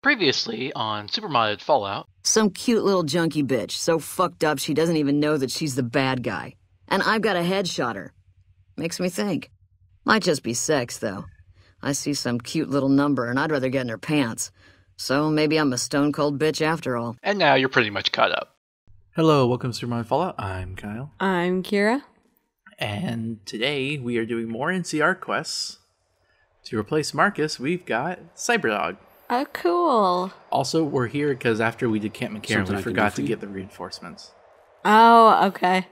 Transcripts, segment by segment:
Previously on Supermodded Fallout. Some cute little junkie bitch, so fucked up she doesn't even know that she's the bad guy. And I've got a headshot her. Makes me think. Might just be sex, though. I see some cute little number and I'd rather get in her pants. So maybe I'm a stone-cold bitch after all. And now you're pretty much caught up. Hello, welcome to Supermodded Fallout. I'm Kyle. I'm Kira. And today we are doing more NCR quests. To replace Marcus, we've got Cyberdog. Oh, cool. Also, we're here because after we did Camp McCarran, we forgot to get the reinforcements. Oh, okay.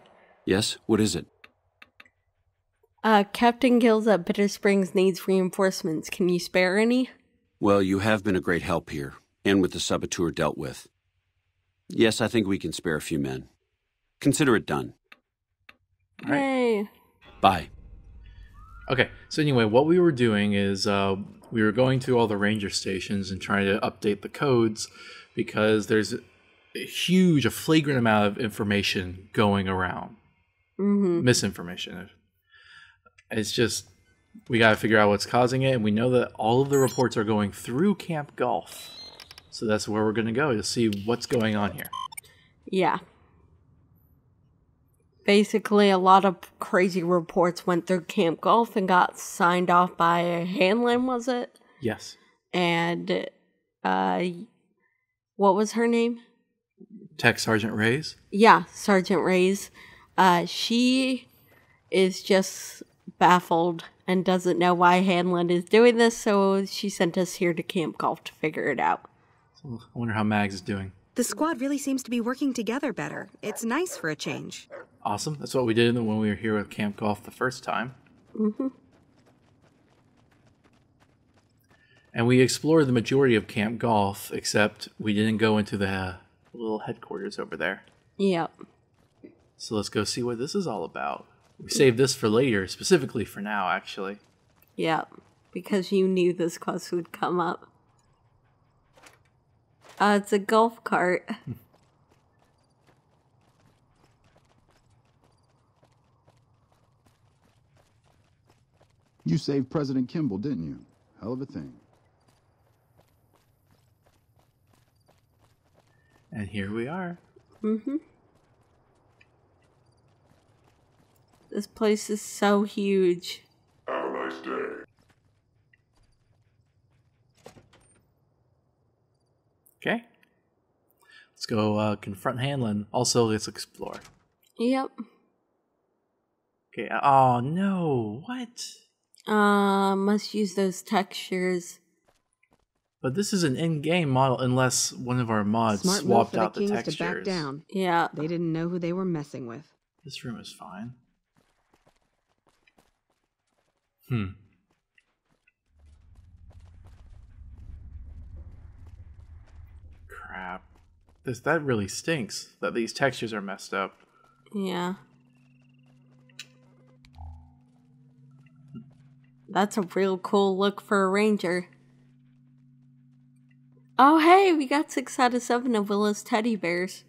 Yes, what is it? Captain Gills at Bitter Springs needs reinforcements. Can you spare any? Well, you have been a great help here, and with the saboteur dealt with. Yes, I think we can spare a few men. Consider it done. All right. Yay. Bye. Okay, so anyway, what we were doing is we were going to all the ranger stations and trying to update the codes because there's a flagrant amount of information going around. Mm-hmm. Misinformation. It's just, we got to figure out what's causing it, and we know that all of the reports are going through Camp Golf. So that's where we're going to go to see what's going on here. Yeah. Basically, a lot of crazy reports went through Camp Golf and got signed off by Hanlon, was it? Yes. And, what was her name? Tech Sergeant Reyes? Yeah, Sergeant Reyes. She is just baffled and doesn't know why Hanlon is doing this, so she sent us here to Camp Golf to figure it out. So I wonder how Mags is doing. The squad really seems to be working together better. It's nice for a change. Awesome. That's what we did when we were here with Camp Golf the first time. Mm-hmm. And we explored the majority of Camp Golf, except we didn't go into the little headquarters over there. Yep. So let's go see what this is all about. We saved this for later, specifically for now, actually. Yep. Because you knew this quest would come up. It's a golf cart. You saved President Kimball, didn't you? Hell of a thing. And here we are. Mm-hmm. This place is so huge. Have a nice day. Okay. Let's go confront Hanlon. Also, let's explore. Yep. Okay. Oh, no. What? Must use those textures. But this is an in-game model unless one of our mods Smart move swapped for the out the Kings textures. to back down. Yeah. They didn't know who they were messing with. This room is fine. Crap. That really stinks that these textures are messed up. Yeah. That's a real cool look for a ranger. Oh, hey, we got 6 out of 7 of Willa's teddy bears.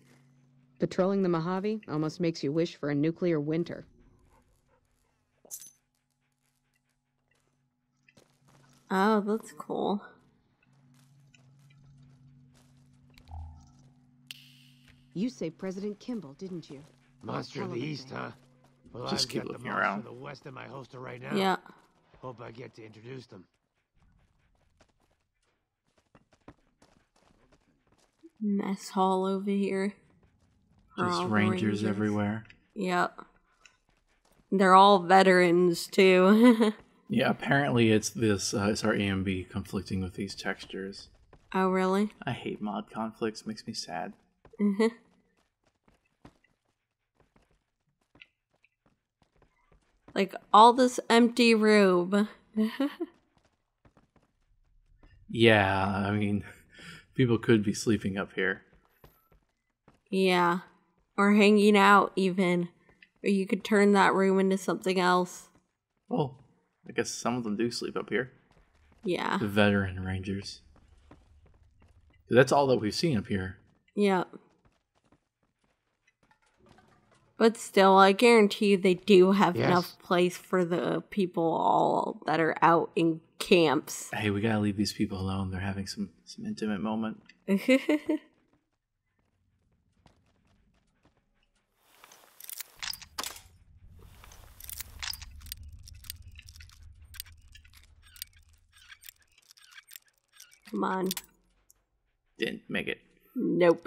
Patrolling the Mojave almost makes you wish for a nuclear winter. Oh, that's cool. You saved President Kimball, didn't you? Monster of the East, huh? Well, Just I've keep got the looking monster around. of the West in my holster right now. Yeah. Hope I get to introduce them. Mess hall over here. For Just all the rangers everywhere. Yep. They're all veterans, too. Yeah, apparently it's our AMB conflicting with these textures. Oh, really? I hate mod conflicts, makes me sad. Mm-hmm. Like, all this empty room. Yeah, I mean, people could be sleeping up here. Yeah. Or hanging out, even. Or you could turn that room into something else. Well, I guess some of them do sleep up here. Yeah. The veteran rangers. That's all that we've seen up here. Yep. But still, I guarantee you they do have Yes. enough place for the people all that are out in camps. Hey, we gotta leave these people alone. They're having some intimate moment. Come on. Didn't make it. Nope.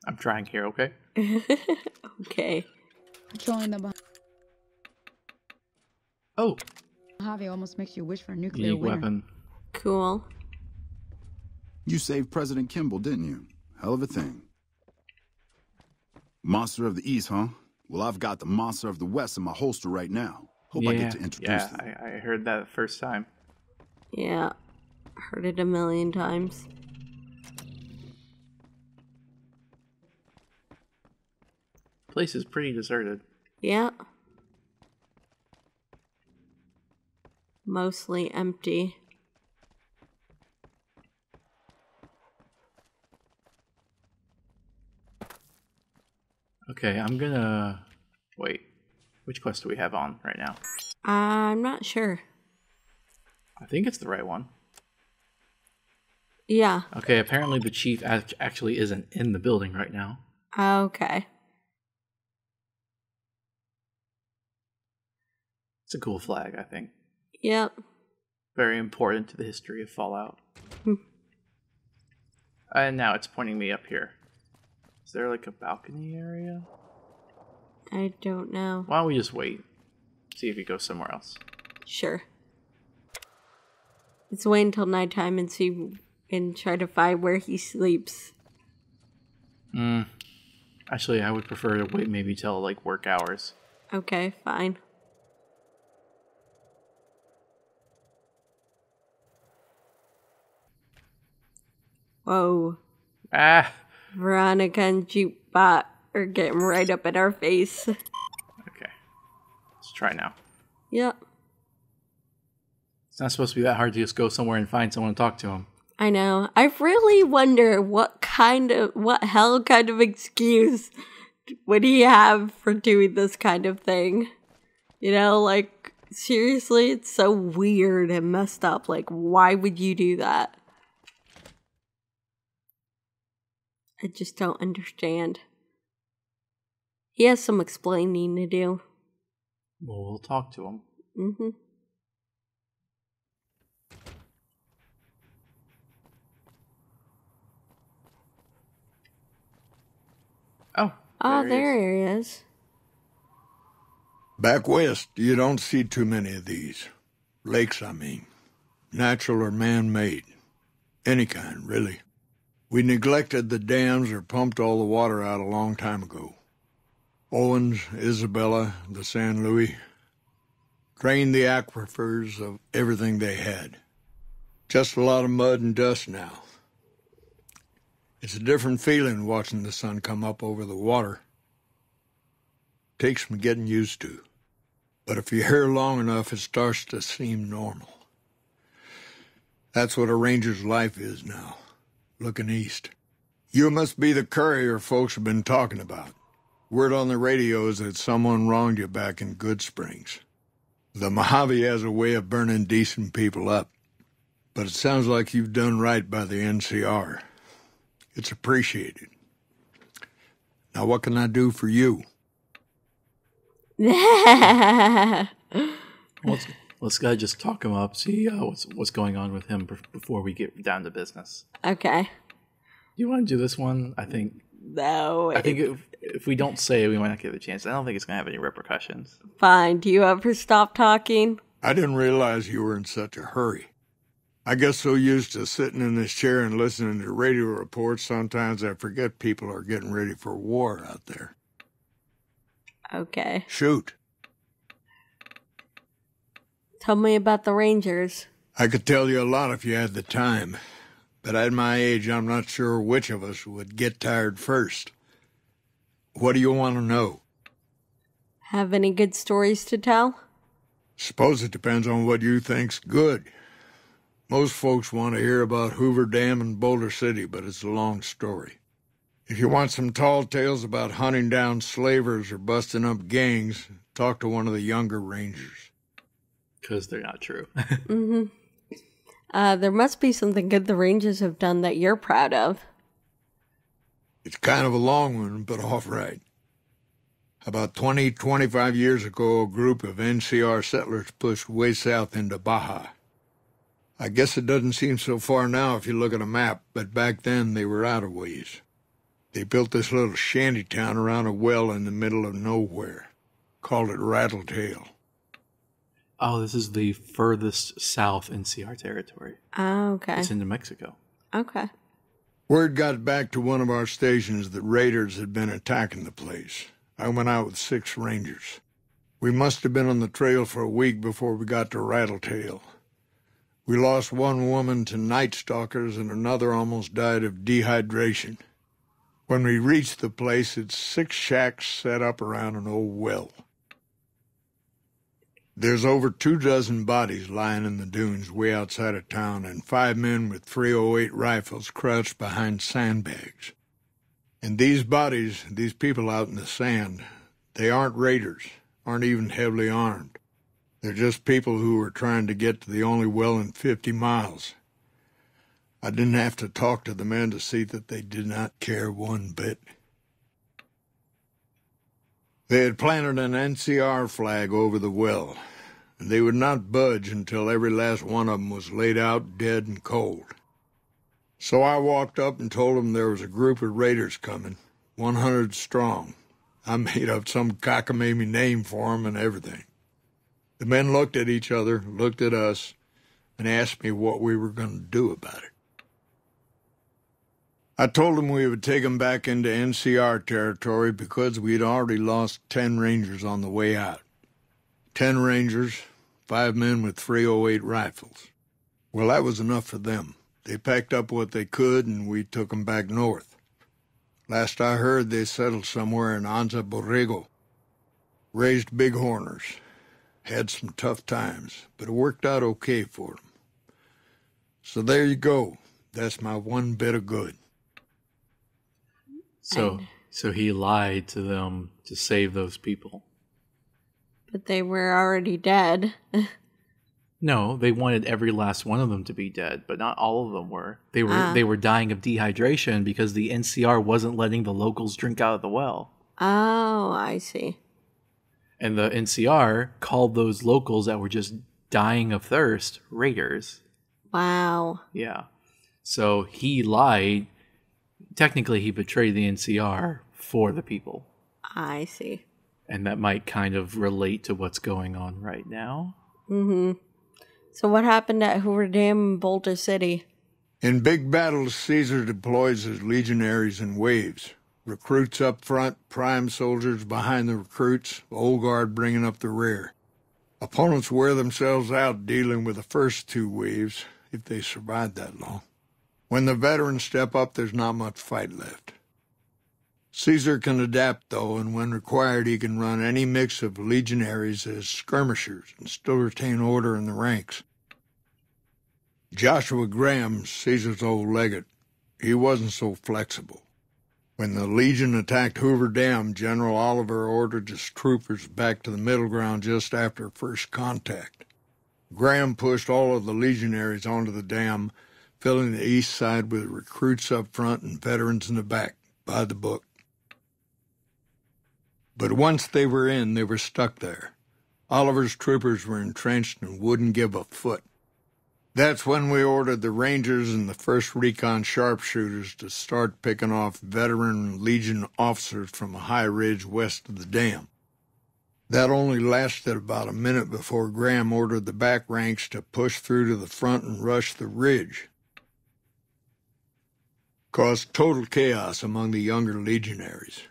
I'm trying here, okay? Okay. Patrolling the Oh, Mojave almost makes you wish for a nuclear unique winter. weapon. Cool. You saved President Kimball, didn't you? Hell of a thing. Monster of the East, huh? Well, I've got the Monster of the West in my holster right now. Hope I get to introduce them. I heard that the first time. Yeah. Heard it a million times. Place is pretty deserted. Yeah. Mostly empty. Okay, I'm gonna... Wait. Which quest do we have on right now? I'm not sure. I think it's the right one. Yeah. Okay, apparently the chief actually isn't in the building right now. Okay. It's a cool flag, I think. Yep. Very important to the history of Fallout. Hmm. And now it's pointing me up here. Is there like a balcony area? I don't know. Why don't we just wait? See if he goes somewhere else. Sure. Let's wait until nighttime and see and try to find where he sleeps. Actually, I would prefer to wait maybe till like work hours. Okay, fine. Whoa. Ah! Veronica and Jukebot are getting right up in our face. Okay. Let's try now. Yep. It's not supposed to be that hard to just go somewhere and find someone and talk to them. I know. I really wonder what hell kind of excuse would he have for doing this kind of thing? You know, like, seriously, it's so weird and messed up. Like, why would you do that? I just don't understand. He has some explaining to do. Well, we'll talk to him. Mm-hmm. Oh, There he is. Back west, you don't see too many of these. Lakes, I mean. Natural or man-made. Any kind, really. We neglected the dams or pumped all the water out a long time ago. Owens, Isabella, the San Luis. Drained the aquifers of everything they had. Just a lot of mud and dust now. It's a different feeling watching the sun come up over the water. Takes some getting used to. But if you're here long enough, it starts to seem normal. That's what a ranger's life is now, looking east. You must be the courier folks have been talking about. Word on the radio is that someone wronged you back in Good Springs. The Mojave has a way of burning decent people up. But it sounds like you've done right by the NCR. It's appreciated. Now what can I do for you? Let's gotta just talk him up, see what's going on with him before we get down to business. Okay. Do you want to do this one? I think if we don't say it, we might not get a chance. I don't think it's gonna have any repercussions. Fine. Do you ever stop talking? I didn't realize you were in such a hurry. I get so used to sitting in this chair and listening to radio reports, sometimes I forget people are getting ready for war out there. Okay. Shoot. Tell me about the Rangers. I could tell you a lot if you had the time, but at my age, I'm not sure which of us would get tired first. What do you want to know? Have any good stories to tell? Suppose it depends on what you think's good. Most folks want to hear about Hoover Dam and Boulder City, but it's a long story. If you want some tall tales about hunting down slavers or busting up gangs, talk to one of the younger rangers. Because they're not true. Mm-hmm. There must be something good the Rangers have done that you're proud of. It's kind of a long one, but all right. About 25 years ago, a group of NCR settlers pushed way south into Baja. I guess it doesn't seem so far now if you look at a map, but back then they were out of ways. They built this little shanty town around a well in the middle of nowhere. Called it Rattletail. Oh, this is the furthest south NCR territory. Oh, okay. It's into Mexico. Okay. Word got back to one of our stations that raiders had been attacking the place. I went out with 6 rangers. We must have been on the trail for a week before we got to Rattletail. We lost one woman to night stalkers and another almost died of dehydration. When we reached the place, it's 6 shacks set up around an old well. There's over 24 bodies lying in the dunes way outside of town and 5 men with .308 rifles crouched behind sandbags. And these bodies, these people out in the sand, they aren't raiders, aren't even heavily armed. They're just people who were trying to get to the only well in 50 miles. I didn't have to talk to the men to see that they did not care one bit. They had planted an NCR flag over the well, and they would not budge until every last one of them was laid out dead and cold. So I walked up and told them there was a group of raiders coming, 100 strong. I made up some cockamamie name for them and everything. The men looked at each other, looked at us, and asked me what we were going to do about it. I told them we would take them back into NCR territory because we had already lost 10 rangers on the way out. 10 rangers, 5 men with .308 rifles. Well, that was enough for them. They packed up what they could, and we took them back north. Last I heard, they settled somewhere in Anza Borrego. Raised bighorners. Had some tough times, but it worked out okay for them. So there you go. That's my one bit of good. So he lied to them to save those people. But they were already dead. No, they wanted every last one of them to be dead, but not all of them were. They were dying of dehydration because the NCR wasn't letting the locals drink out of the well. Oh, I see. And the NCR called those locals that were just dying of thirst raiders. Wow. Yeah. So he lied. Technically, he betrayed the NCR for the people. I see. And that might kind of relate to what's going on right now. Mm-hmm. So what happened at Hoover Dam and Boulder City? In big battles, Caesar deploys his legionaries in waves. Recruits up front, prime soldiers behind the recruits, old guard bringing up the rear. Opponents wear themselves out dealing with the first 2 waves, if they survive that long. When the veterans step up, there's not much fight left. Caesar can adapt, though, and when required, he can run any mix of legionaries as skirmishers and still retain order in the ranks. Joshua Graham, Caesar's old legate, he wasn't so flexible. When the Legion attacked Hoover Dam, General Oliver ordered his troopers back to the middle ground just after first contact. Graham pushed all of the legionaries onto the dam, filling the east side with recruits up front and veterans in the back, by the book. But once they were in, they were stuck there. Oliver's troopers were entrenched and wouldn't give a foot. That's when we ordered the Rangers and the 1st Recon sharpshooters to start picking off veteran Legion officers from a high ridge west of the dam. That only lasted about a minute before Graham ordered the back ranks to push through to the front and rush the ridge. Caused total chaos among the younger legionaries.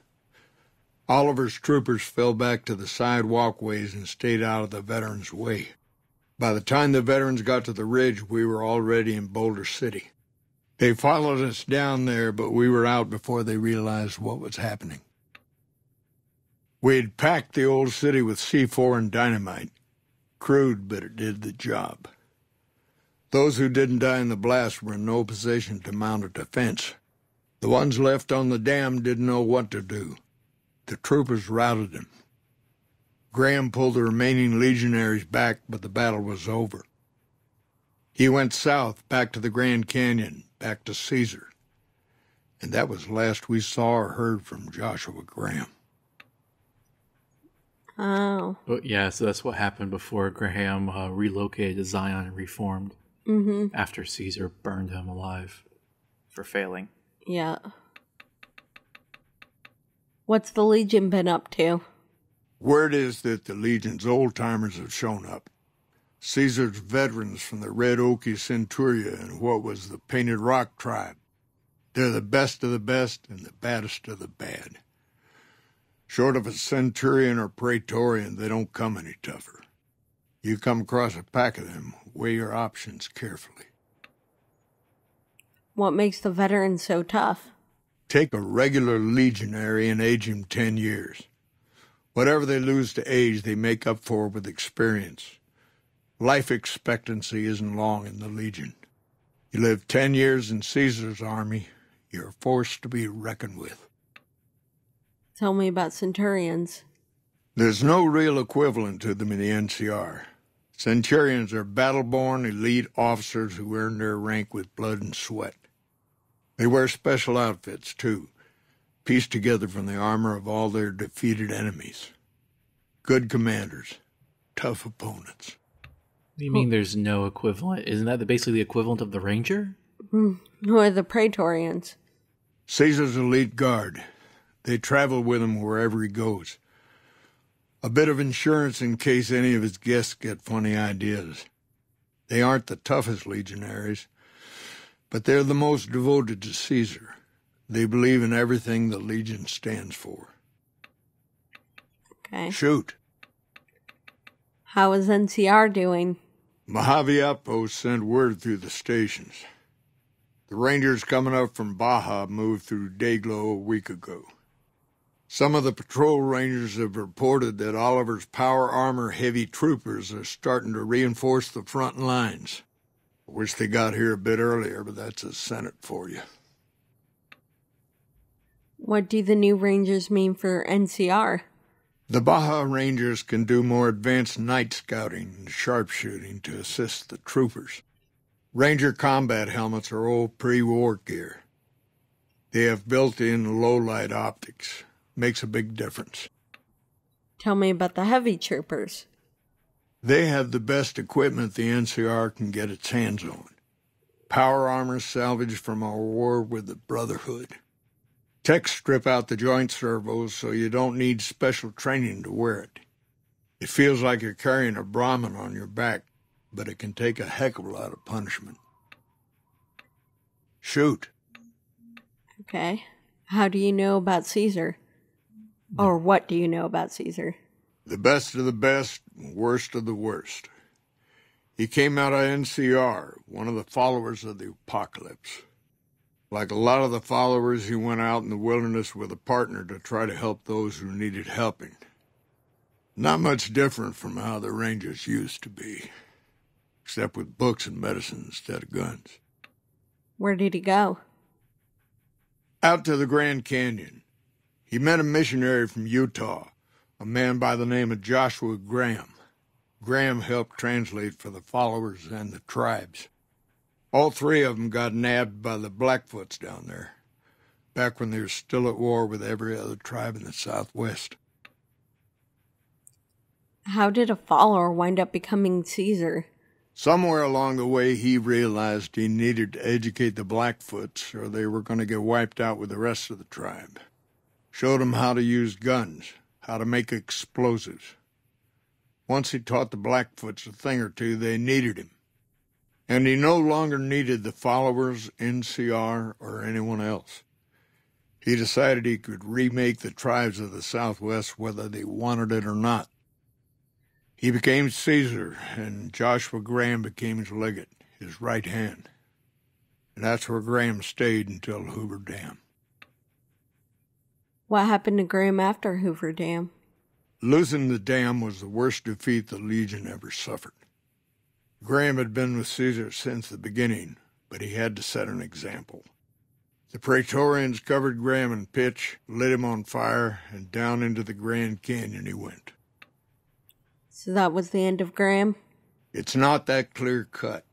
Oliver's troopers fell back to the side walkways and stayed out of the veterans' way. By the time the veterans got to the ridge, we were already in Boulder City. They followed us down there, but we were out before they realized what was happening. We had packed the old city with C4 and dynamite. Crude, but it did the job. Those who didn't die in the blast were in no position to mount a defense. The ones left on the dam didn't know what to do. The troopers routed them. Graham pulled the remaining legionaries back, but the battle was over. He went south, back to the Grand Canyon, back to Caesar. And that was the last we saw or heard from Joshua Graham. Oh. But yeah, so that's what happened before Graham relocated to Zion and reformed. After Caesar burned him alive for failing. Yeah. What's the Legion been up to? Word is that the Legion's old-timers have shown up. Caesar's veterans from the Red Oaky Centuria and what was the Painted Rock tribe. They're the best of the best and the baddest of the bad. Short of a Centurion or Praetorian, they don't come any tougher. You come across a pack of them, weigh your options carefully. What makes the veterans so tough? Take a regular legionary and age him 10 years. Whatever they lose to age, they make up for with experience. Life expectancy isn't long in the Legion. You live 10 years in Caesar's army, you're a force to be reckoned with. Tell me about Centurions. There's no real equivalent to them in the NCR. Centurions are battle-born elite officers who earn their rank with blood and sweat. They wear special outfits, too, pieced together from the armor of all their defeated enemies. Good commanders, tough opponents. What do you mean there's no equivalent? Isn't that basically the equivalent of the Ranger? Who are the Praetorians? Caesar's elite guard. They travel with him wherever he goes. A bit of insurance in case any of his guests get funny ideas. They aren't the toughest legionaries, but they're the most devoted to Caesar. They believe in everything the Legion stands for. Okay. Shoot. How is NCR doing? Mojave Outpost sent word through the stations. The Rangers coming up from Baja moved through Dayglow a week ago. Some of the patrol rangers have reported that Oliver's power armor heavy troopers are starting to reinforce the front lines. I wish they got here a bit earlier, but that's a Senate for you. What do the new Rangers mean for NCR? The Baja Rangers can do more advanced night scouting and sharpshooting to assist the troopers. Ranger combat helmets are old pre-war gear. They have built-in low-light optics. Makes a big difference. Tell me about the heavy troopers. They have the best equipment the NCR can get its hands on. Power armor salvaged from our war with the Brotherhood. Techs strip out the joint servos so you don't need special training to wear it. It feels like you're carrying a Brahmin on your back, but it can take a heck of a lot of punishment. Shoot. Okay. How do you know about Caesar? Or what do you know about Caesar? The best of the best, worst of the worst. He came out of NCR, one of the followers of the apocalypse. Like a lot of the followers, he went out in the wilderness with a partner to try to help those who needed helping. Not much different from how the Rangers used to be, except with books and medicine instead of guns. Where did he go? Out to the Grand Canyon. He met a missionary from Utah, a man by the name of Joshua Graham. Graham helped translate for the followers and the tribes. All three of them got nabbed by the Blackfoots down there, back when they were still at war with every other tribe in the Southwest. How did a follower wind up becoming Caesar? Somewhere along the way, he realized he needed to educate the Blackfoots or they were going to get wiped out with the rest of the tribe. Showed them how to use guns, how to make explosives. Once he taught the Blackfoots a thing or two, they needed him. And he no longer needed the followers, NCR, or anyone else. He decided he could remake the tribes of the Southwest whether they wanted it or not. He became Caesar, and Joshua Graham became his legate, his right hand. And that's where Graham stayed until Hoover Dam. What happened to Graham after Hoover Dam? Losing the dam was the worst defeat the Legion ever suffered. Graham had been with Caesar since the beginning, but he had to set an example. The Praetorians covered Graham in pitch, lit him on fire, and down into the Grand Canyon he went. So that was the end of Graham? It's not that clear-cut.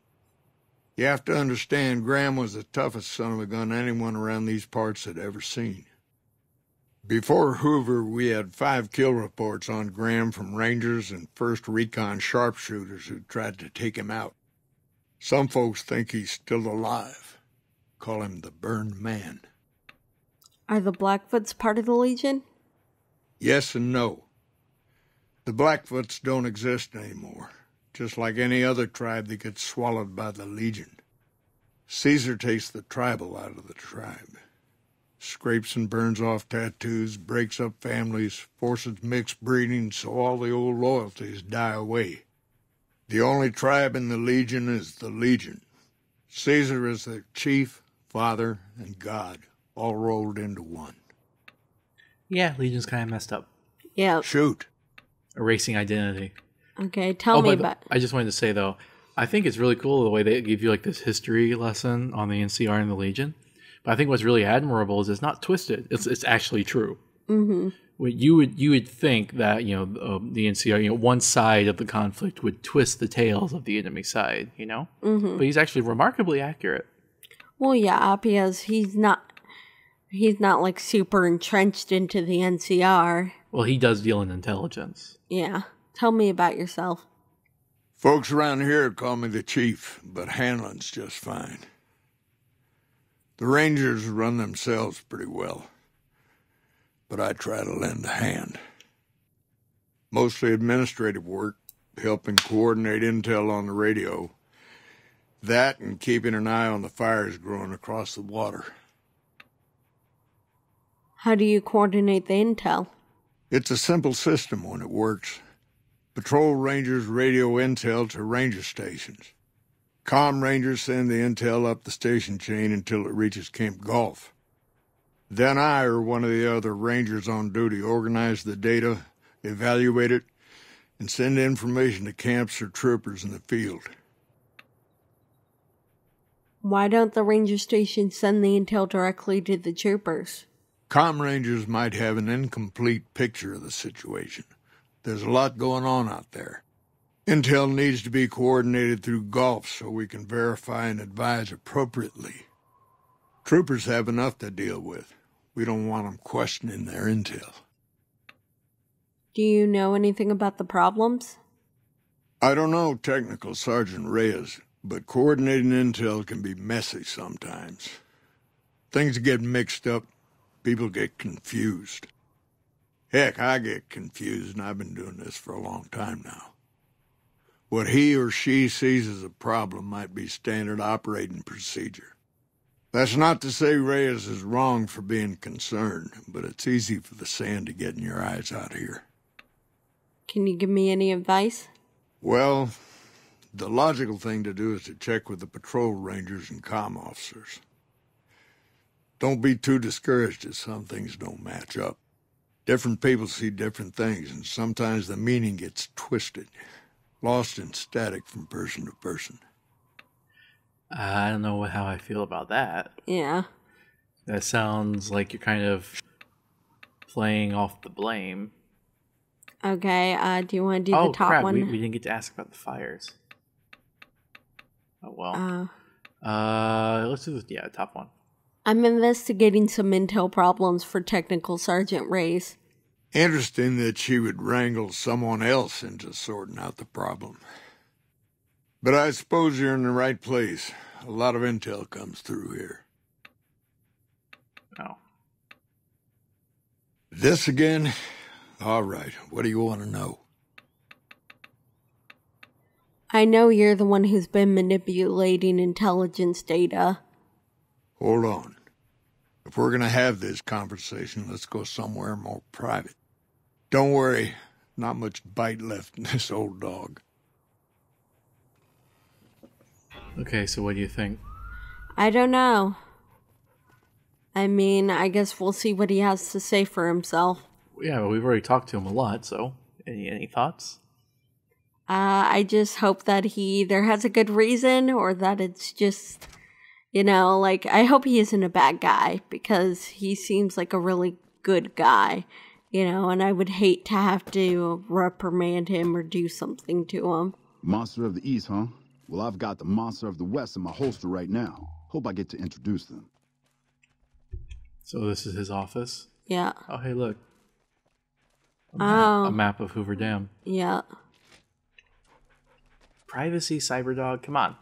You have to understand, Graham was the toughest son of a gun anyone around these parts had ever seen. Before Hoover, we had 5 kill reports on Graham from Rangers and 1st Recon sharpshooters who tried to take him out. Some folks think he's still alive. Call him the Burned Man. Are the Blackfoots part of the Legion? Yes and no. The Blackfoots don't exist anymore, just like any other tribe that gets swallowed by the Legion. Caesar takes the tribal out of the tribe. Scrapes and burns off tattoos, breaks up families, forces mixed breeding so all the old loyalties die away. The only tribe in the Legion is the Legion. Caesar is their chief, father, and god, all rolled into one. Yeah, Legion's kind of messed up. Yeah. Shoot. Erasing identity. Okay, tell me about... I just wanted to say, though, I think it's really cool the way they give you like this history lesson on the NCR and the Legion. But I think what's really admirable is it's not twisted. It's actually true. Mm-hmm. You would think that the NCR, one side of the conflict would twist the tails of the enemy side, Mm-hmm. But he's actually remarkably accurate. Well, yeah, because he's not like super entrenched into the NCR. Well, he does deal in intelligence. Yeah. Tell me about yourself. Folks around here call me the chief, but Hanlon's just fine. The Rangers run themselves pretty well, but I try to lend a hand. Mostly administrative work, helping coordinate intel on the radio. That and keeping an eye on the fires growing across the water. How do you coordinate the intel? It's a simple system when it works. Patrol Rangers radio intel to ranger stations. Comm Rangers send the intel up the station chain until it reaches Camp Gulf. Then I or one of the other Rangers on duty organize the data, evaluate it, and send information to camps or troopers in the field. Why don't the ranger stations send the intel directly to the troopers? Comm Rangers might have an incomplete picture of the situation. There's a lot going on out there. Intel needs to be coordinated through Gulf so we can verify and advise appropriately. Troopers have enough to deal with. We don't want them questioning their intel. Do you know anything about the problems? I don't know Technical Sergeant Reyes, but coordinating intel can be messy sometimes. Things get mixed up, people get confused. Heck, I get confused, and I've been doing this for a long time now. What he or she sees as a problem might be standard operating procedure. That's not to say Reyes is wrong for being concerned, but it's easy for the sand to get in your eyes out here. Can you give me any advice? Well, the logical thing to do is to check with the patrol rangers and comm officers. Don't be too discouraged if some things don't match up. Different people see different things, and sometimes the meaning gets twisted, lost in static from person to person. I don't know how I feel about that. Yeah. That sounds like you're kind of playing off the blame. Okay, do you want to do the top one? We didn't get to ask about the fires. Oh, well. Let's do the top one. I'm investigating some intel problems for Technical Sergeant Reyes. Interesting that she would wrangle someone else into sorting out the problem. But I suppose you're in the right place. A lot of intel comes through here. Oh. This again? All right, what do you want to know? I know you're the one who's been manipulating intelligence data. Hold on. If we're going to have this conversation, let's go somewhere more private. Don't worry, not much bite left in this old dog. Okay, so what do you think? I don't know. I mean, I guess we'll see what he has to say for himself. Yeah, well, we've already talked to him a lot, so any thoughts? I just hope that he either has a good reason or that it's just, You know, like, I hope he isn't a bad guy because he seems like a really good guy, you know, and I would hate to have to reprimand him or do something to him. Monster of the East, huh? Well, I've got the Monster of the West in my holster right now. Hope I get to introduce them. So this is his office? Yeah. Oh, hey, look. Oh. A map of Hoover Dam. Yeah. Privacy, Cyberdog, come on.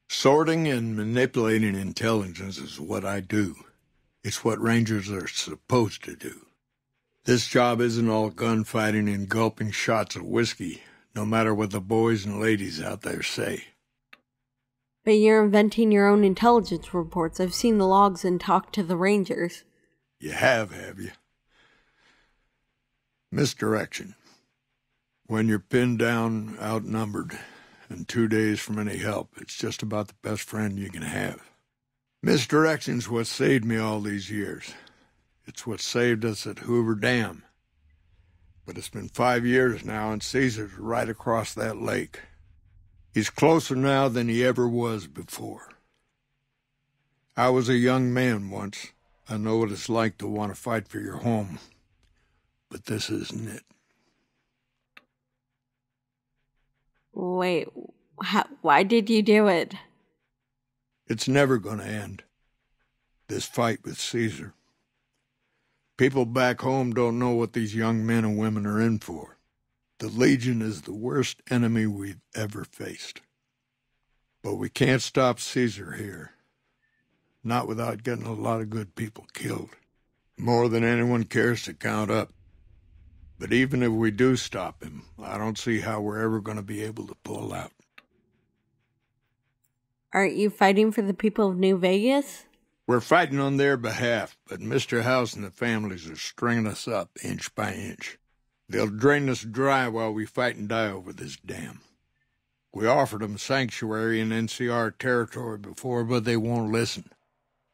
Sorting and manipulating intelligence is what I do. It's what Rangers are supposed to do. This job isn't all gunfighting and gulping shots of whiskey, no matter what the boys and ladies out there say. But you're inventing your own intelligence reports. I've seen the logs and talked to the Rangers. You have you? Misdirection. When you're pinned down, outnumbered, and 2 days from any help, it's just about the best friend you can have. Misdirection's what saved me all these years. It's what saved us at Hoover Dam. But it's been 5 years now, and Caesar's right across that lake. He's closer now than he ever was before. I was a young man once. I know what it's like to want to fight for your home. But this isn't it. Wait, why did you do it? It's never going to end. This fight with Caesar. People back home don't know what these young men and women are in for. The Legion is the worst enemy we've ever faced. But we can't stop Caesar here. Not without getting a lot of good people killed. More than anyone cares to count up. But even if we do stop him, I don't see how we're ever going to be able to pull out. Aren't you fighting for the people of New Vegas? We're fighting on their behalf, but Mr. House and the families are stringing us up inch by inch. They'll drain us dry while we fight and die over this dam. We offered them sanctuary in NCR territory before, but they won't listen.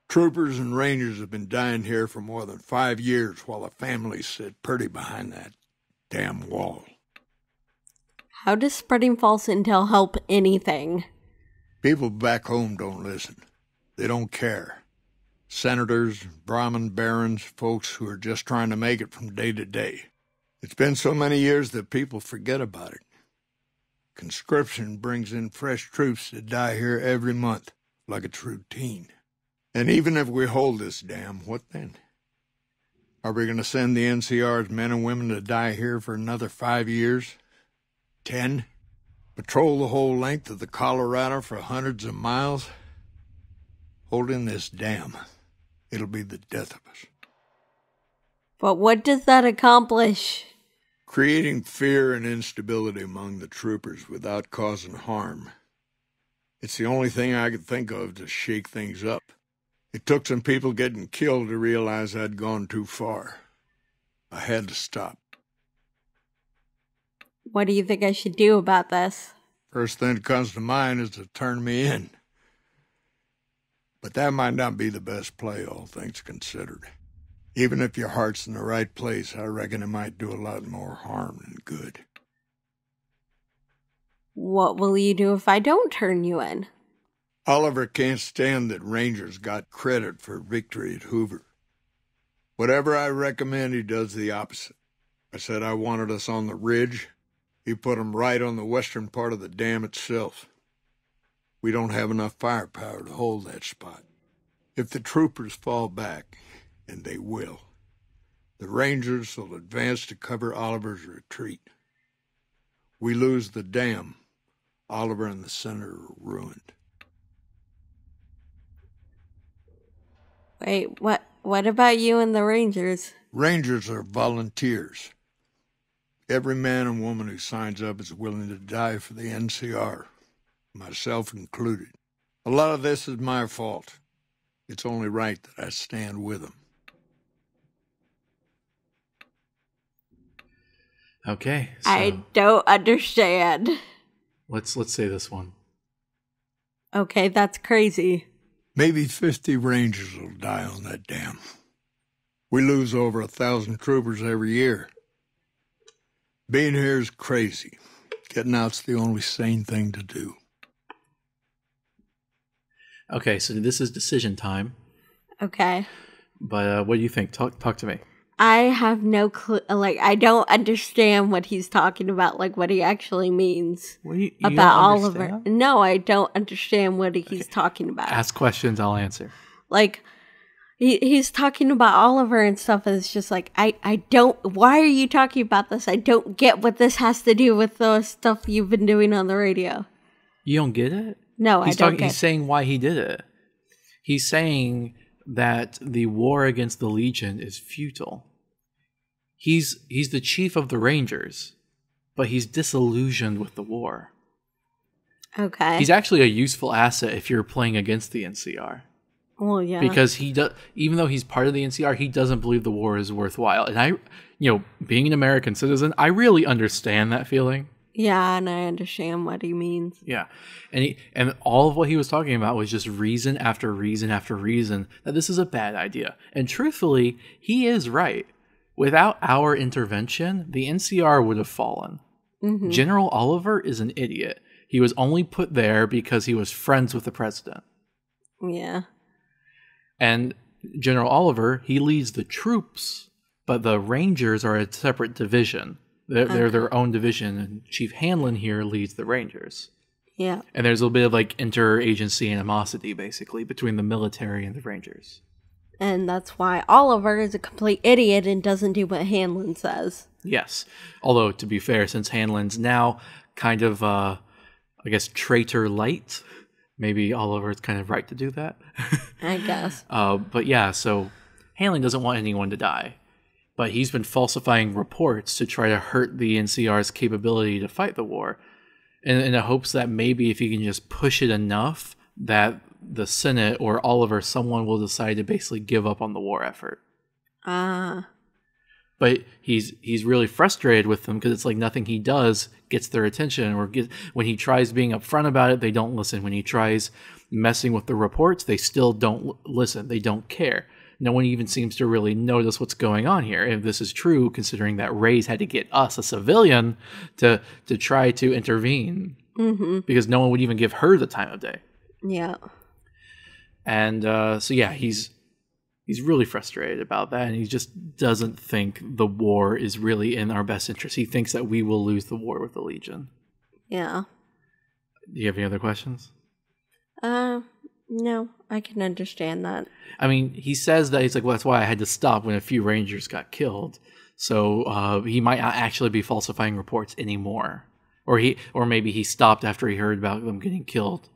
Troopers and Rangers have been dying here for more than 5 years while the families sit pretty behind that damn wall. How does spreading false intel help anything? People back home don't listen. They don't care. Senators, Brahmin barons, folks who are just trying to make it from day to day. It's been so many years that people forget about it. Conscription brings in fresh troops to die here every month, like it's routine. And even if we hold this dam, what then? Are we going to send the NCR's men and women to die here for another 5 years? 10? Patrol the whole length of the Colorado for hundreds of miles? Holding this dam, it'll be the death of us. But what does that accomplish? Creating fear and instability among the troopers without causing harm. It's the only thing I could think of to shake things up. It took some people getting killed to realize I'd gone too far. I had to stop. What do you think I should do about this? First thing that comes to mind is to turn me in. But that might not be the best play, all things considered. Even if your heart's in the right place, I reckon it might do a lot more harm than good. What will you do if I don't turn you in? Oliver can't stand that Rangers got credit for victory at Hoover. Whatever I recommend, he does the opposite. I said I wanted us on the ridge. He put them right on the western part of the dam itself. We don't have enough firepower to hold that spot. If the troopers fall back, and they will, the Rangers will advance to cover Oliver's retreat. We lose the dam, Oliver and the center are ruined. Wait, what about you and the Rangers? Rangers are volunteers. Every man and woman who signs up is willing to die for the NCR, myself included. A lot of this is my fault. It's only right that I stand with them. Okay. So I don't understand. let's say this one. Okay, that's crazy. Maybe 50 Rangers will die on that dam. We lose over 1,000 troopers every year. Being here is crazy. Getting out's the only sane thing to do. Okay, so this is decision time. Okay. But what do you think? Talk to me. I have no clue. Like, I don't understand what he's talking about, like what he actually means You about don't Oliver. understand? No, I don't understand what he's talking about. Ask questions, I'll answer. Like, he's talking about Oliver and stuff, and it's just like, I don't, why are you talking about this? I don't get what this has to do with the stuff you've been doing on the radio. You don't get it? No, I don't get it. He's saying why he did it. He's saying that the war against the Legion is futile. He's the chief of the Rangers, but he's disillusioned with the war. Okay. He's actually a useful asset if you're playing against the NCR. Well, yeah. Because even though he's part of the NCR, he doesn't believe the war is worthwhile. And being an American citizen, I really understand that feeling. Yeah, and I understand what he means. Yeah. And all of what he was talking about was just reason after reason after reason that this is a bad idea. And truthfully, he is right. Without our intervention, the NCR would have fallen. Mm-hmm. General Oliver is an idiot. He was only put there because he was friends with the president. Yeah. And General Oliver, he leads the troops, but the Rangers are a separate division. They're their own division, and Chief Hanlon here leads the Rangers. Yeah. And there's a little bit of like interagency animosity, basically, between the military and the Rangers. And that's why Oliver is a complete idiot and doesn't do what Hanlon says. Yes. Although, to be fair, since Hanlon's now kind of, I guess, traitor light, maybe Oliver's kind of right to do that. I guess. But yeah, so Hanlon doesn't want anyone to die. But he's been falsifying reports to try to hurt the NCR's capability to fight the war. In the hopes that maybe if he can just push it enough that the Senate or Oliver, someone will decide to basically give up on the war effort. But he's really frustrated with them because it's like nothing he does gets their attention. When he tries being upfront about it, they don't listen. When he tries messing with the reports, they still don't listen. They don't care. No one even seems to really notice what's going on here. If this is true, considering that Ray's had to get us, a civilian, to try to intervene. Mm-hmm. Because no one would even give her the time of day. Yeah. And so yeah, he's really frustrated about that, and he just doesn't think the war is really in our best interest. He thinks that we will lose the war with the Legion. Yeah. Do you have any other questions? No, I can understand that. I mean, he says that he's like, well, that's why I had to stop when a few Rangers got killed. So he might not actually be falsifying reports anymore. Or maybe he stopped after he heard about them getting killed.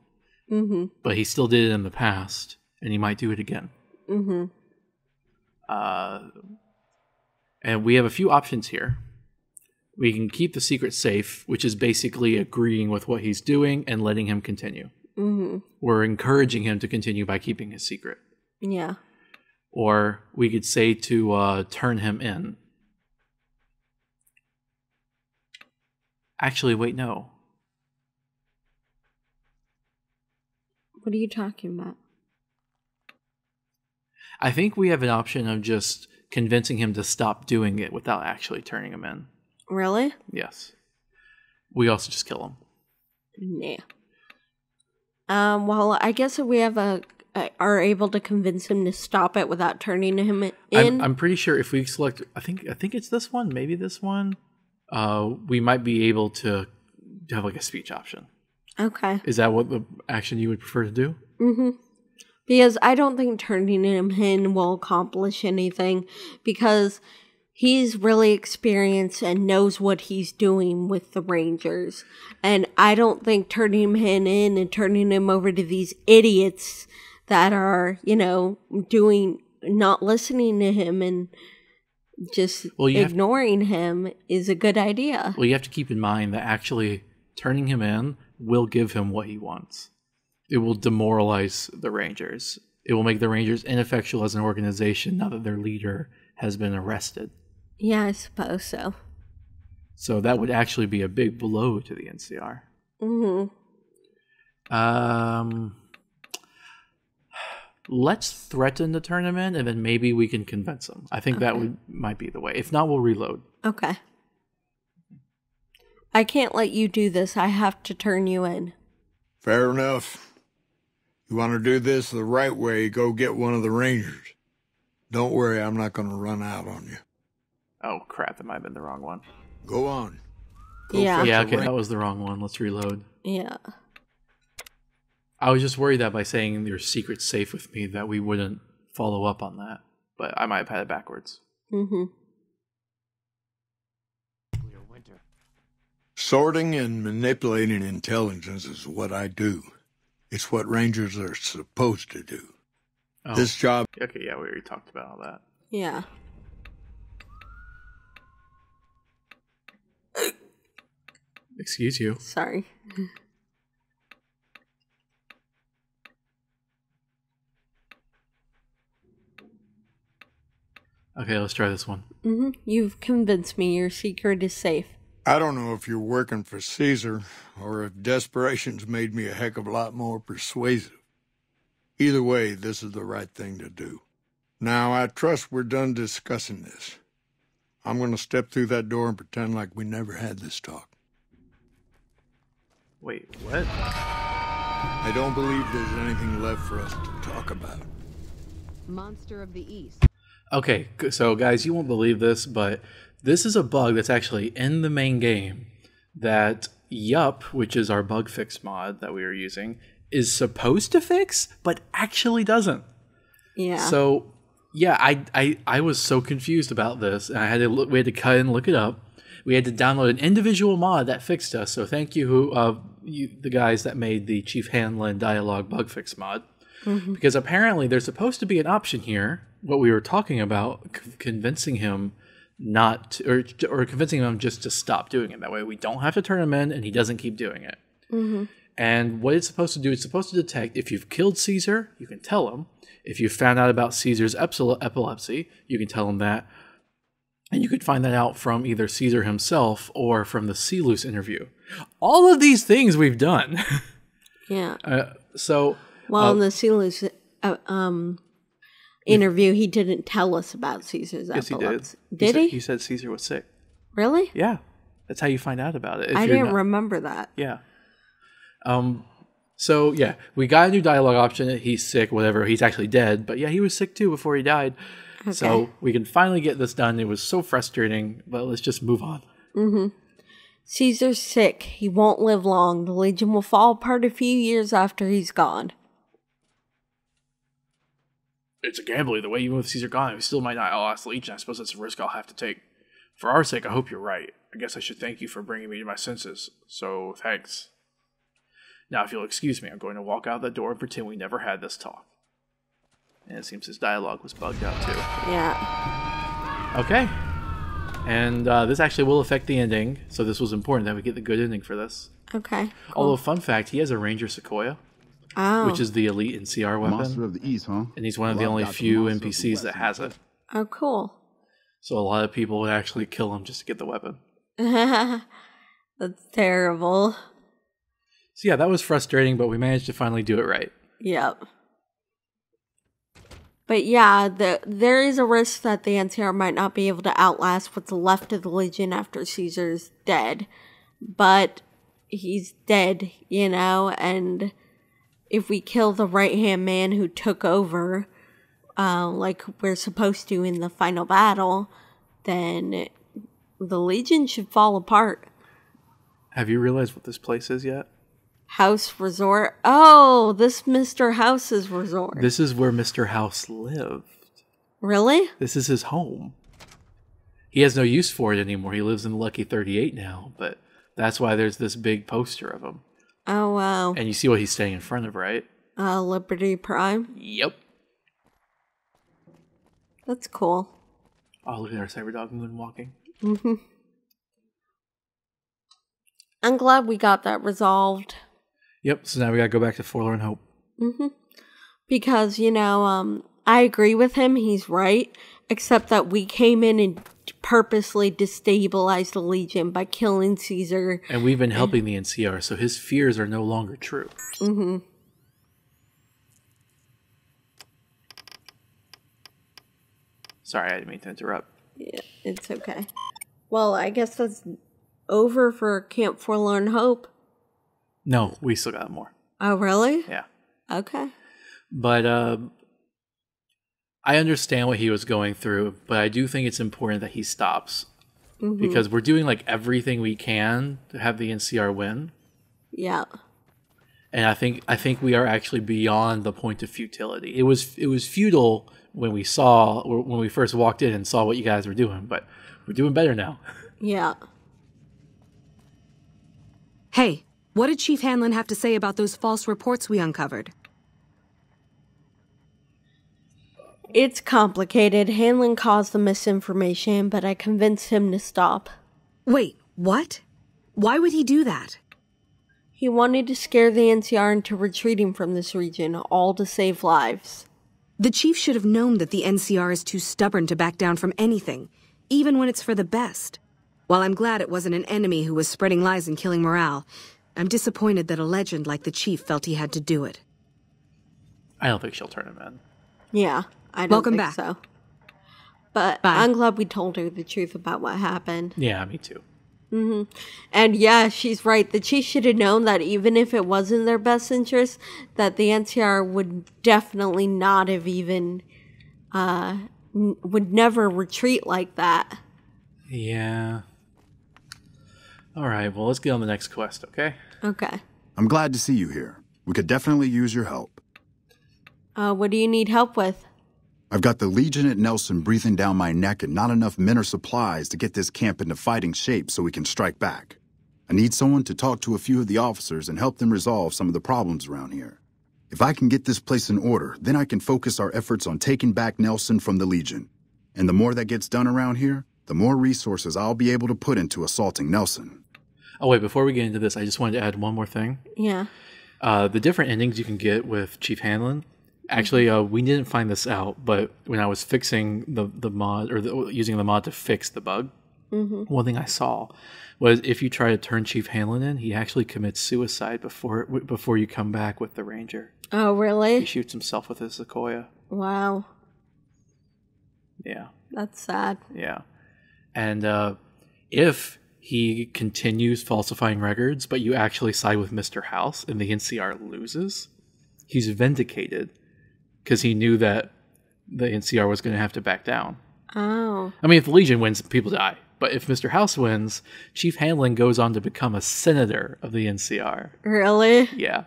Mm-hmm. But he still did it in the past, and he might do it again. Mm-hmm. And we have a few options here. We can keep the secret safe, which is basically agreeing with what he's doing and letting him continue. Mm-hmm. We're encouraging him to continue by keeping his secret. Yeah. Or we could say to turn him in. Actually, wait, no. What are you talking about? I think we have an option of just convincing him to stop doing it without actually turning him in. Really? Yes. We also just kill him. Yeah. Well, I guess if we have are able to convince him to stop it without turning him in. I'm pretty sure if we select, I think it's this one, maybe this one. We might be able to have like a speech option. Okay. Is that what the action you would prefer to do? Mm-hmm. Because I don't think turning him in will accomplish anything, because he's really experienced and knows what he's doing with the Rangers. And I don't think turning him in and turning him over to these idiots that are, not listening to him and just ignoring him is a good idea. Well, you have to keep in mind that actually turning him in will give him what he wants. It will demoralize the Rangers. It will make the Rangers ineffectual as an organization now that their leader has been arrested. Yeah, I suppose so. So that would actually be a big blow to the NCR. Mm-hmm. Let's threaten to turn him in, and then maybe we can convince him. I think that might be the way. If not, we'll reload. Okay. I can't let you do this. I have to turn you in. Fair enough. You want to do this the right way, go get one of the Rangers. Don't worry, I'm not going to run out on you. Oh, crap. That might have been the wrong one. Go on. Go Yeah. fetch Yeah, a okay, Ranger. that was the wrong one. Let's reload. Yeah. I was just worried that by saying your secret's safe with me that we wouldn't follow up on that. But I might have had it backwards. Mm-hmm. Clear winter. Sorting and manipulating intelligence is what I do. It's what Rangers are supposed to do. Oh. This job... Okay, yeah, we already talked about all that. Yeah. Excuse you. Sorry. Okay, let's try this one. Mm-hmm. You've convinced me your secret is safe. I don't know if you're working for Caesar or if desperation's made me a heck of a lot more persuasive. Either way, this is the right thing to do. Now, I trust we're done discussing this. I'm going to step through that door and pretend like we never had this talk. Wait, what? I don't believe there's anything left for us to talk about. Monster of the East. Okay, so guys, you won't believe this, but this is a bug that's actually in the main game that Yup, which is our bug fix mod that we were using, is supposed to fix, but actually doesn't. Yeah. So, yeah, I was so confused about this, and I had to look, we had to cut and look it up. We had to download an individual mod that fixed us. So thank you, the guys that made the Chief Hanlon dialogue bug fix mod. Mm-hmm. Because apparently there's supposed to be an option here, what we were talking about, convincing him not to, or convincing him just to stop doing it. That way we don't have to turn him in and he doesn't keep doing it. Mm-hmm. And what it's supposed to do, it's supposed to detect if you've killed Caesar, you can tell him. If you found out about Caesar's epilepsy, you can tell him that. And you could find that out from either Caesar himself or from the Celus interview. All of these things we've done. Yeah. Well, in the Celus interview, he didn't tell us about Caesar's yes, epilepsy. he did. Did he? He said Caesar was sick. Really? Yeah. That's how you find out about it. I didn't remember that. Yeah. So, yeah, we got a new dialogue option. He's sick, whatever. He's actually dead. But, yeah, he was sick, too, before he died. Okay. So we can finally get this done. It was so frustrating, but let's just move on. Mm-hmm. Caesar's sick. He won't live long. The Legion will fall apart a few years after he's gone. It's a gamble either way. Even with Caesar gone, we still might not outlast the Legion. I suppose that's a risk I'll have to take. For our sake, I hope you're right. I guess I should thank you for bringing me to my senses. So, thanks. Now, if you'll excuse me, I'm going to walk out the door and pretend we never had this talk. And it seems his dialogue was bugged out, too. Yeah. Okay. And this actually will affect the ending, so this was important that we get the good ending for this. Okay. Cool. Although, fun fact, he has a Ranger Sequoia, which is the elite NCR weapon. Monster of the East, huh? And he's one of the only few NPCs that has it. Oh, cool. So a lot of people would actually kill him just to get the weapon. That's terrible. So yeah, that was frustrating, but we managed to finally do it right. Yep. But yeah, there is a risk that the NCR might not be able to outlast what's left of the Legion after Caesar's dead. But he's dead, you know, and if we kill the right-hand man who took over, like we're supposed to in the final battle, then the Legion should fall apart. Have you realized what this place is yet? House Resort. Oh, this Mr. House's resort. This is where Mr. House lived. Really? This is his home. He has no use for it anymore. He lives in Lucky 38 now, but that's why there's this big poster of him. Oh, wow. And you see what he's standing in front of, right? Liberty Prime? Yep. That's cool. Oh, look at our Cyberdog moonwalking. Mm-hmm. I'm glad we got that resolved. Yep, so now we gotta go back to Forlorn Hope. Mm-hmm. Because, you know, I agree with him, he's right, except that we came in and purposely destabilized the Legion by killing Caesar. And we've been helping the NCR, so his fears are no longer true. Mm-hmm. Sorry, I didn't mean to interrupt. Yeah, it's okay. Well, I guess that's over for Camp Forlorn Hope. No, we still got more. Oh, really? Yeah. Okay. But I understand what he was going through, but I do think it's important that he stops. Because we're doing like everything we can to have the NCR win. Yeah. And I think we are actually beyond the point of futility. It was futile when we first walked in and saw what you guys were doing, but we're doing better now. Yeah. Hey, what did Chief Hanlon have to say about those false reports we uncovered? It's complicated. Hanlon caused the misinformation, but I convinced him to stop. Wait, what? Why would he do that? He wanted to scare the NCR into retreating from this region, all to save lives. The chief should have known that the NCR is too stubborn to back down from anything, even when it's for the best. While I'm glad it wasn't an enemy who was spreading lies and killing morale, I'm disappointed that a legend like the chief felt he had to do it. I don't think she'll turn him in. Yeah, I don't Welcome think back. so. But Bye. I'm glad we told her the truth about what happened. Yeah, me too. And yeah, she's right. The chief should have known that even if it was in their best interest, that the NCR would definitely not have even, would never retreat like that. Yeah. All right, well, let's get on the next quest, okay? Okay. I'm glad to see you here. We could definitely use your help. What do you need help with? I've got the Legion at Nelson breathing down my neck and not enough men or supplies to get this camp into fighting shape so we can strike back. I need someone to talk to a few of the officers and help them resolve some of the problems around here. If I can get this place in order, then I can focus our efforts on taking back Nelson from the Legion. And the more that gets done around here, the more resources I'll be able to put into assaulting Nelson. Oh, wait, before we get into this, I just wanted to add one more thing. Yeah. The different endings you can get with Chief Hanlon. Actually, we didn't find this out, but when I was fixing the mod, or using the mod to fix the bug, one thing I saw was if you try to turn Chief Hanlon in, he actually commits suicide before you come back with the Ranger. Oh, really? He shoots himself with his Sequoia. Wow. Yeah. That's sad. Yeah. And if he continues falsifying records, but you actually side with Mr. House and the NCR loses, he's vindicated because he knew that the NCR was going to have to back down. Oh. I mean, if the Legion wins, people die. But if Mr. House wins, Chief Hanlon goes on to become a senator of the NCR. Really? Yeah.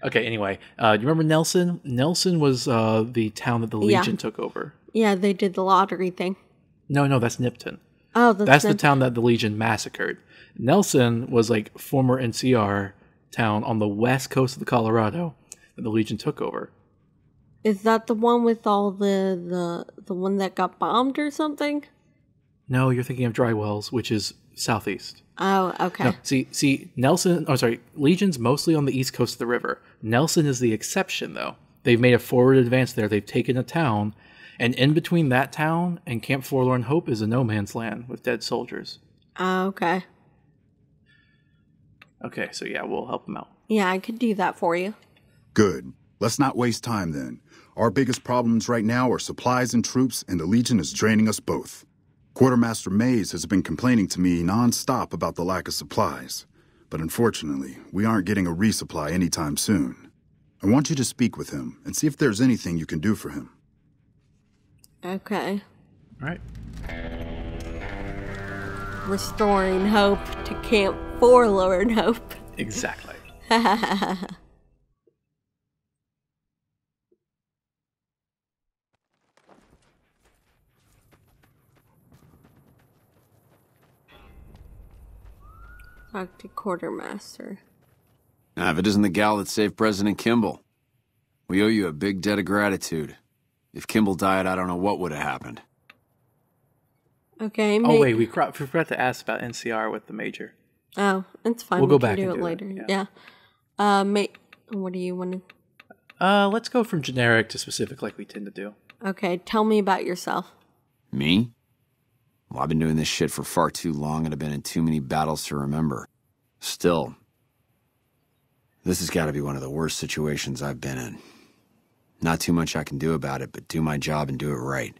Okay, anyway. Do you remember Nelson? Nelson was the town that the Legion took over. Yeah, they did the lottery thing. No, that's Nipton. Oh, that's the town that the Legion massacred. Nelson was like former NCR town on the west coast of the Colorado that the Legion took over. Is that the one with all the one that got bombed or something? No, you're thinking of Dry Wells, which is southeast. Oh, okay. No, see, Nelson. Oh, sorry, Legion's mostly on the east coast of the river. Nelson is the exception, though. They've made a forward advance there. They've taken a town, and in between that town and Camp Forlorn Hope is a no man's land with dead soldiers. Oh, okay. Okay, so yeah, we'll help them out. Yeah, I could do that for you. Good. Let's not waste time then. Our biggest problems right now are supplies and troops, and the Legion is draining us both. Quartermaster Mays has been complaining to me non-stop about the lack of supplies. But unfortunately, we aren't getting a resupply anytime soon. I want you to speak with him and see if there's anything you can do for him. Okay. All right. Restoring hope to Camp Forlorn Hope. Exactly. Talk to Quartermaster. If it isn't the gal that saved President Kimball. We owe you a big debt of gratitude. If Kimball died, I don't know what would have happened. Okay. Oh, wait, we forgot to ask about NCR with the Major. Oh, it's fine. We'll go can back do and it do later. it, Yeah. What do you want to... Let's go from generic to specific like we tend to do. Okay, tell me about yourself. Me? Well, I've been doing this shit for far too long and I've been in too many battles to remember. Still, this has got to be one of the worst situations I've been in. Not too much I can do about it, but do my job and do it right.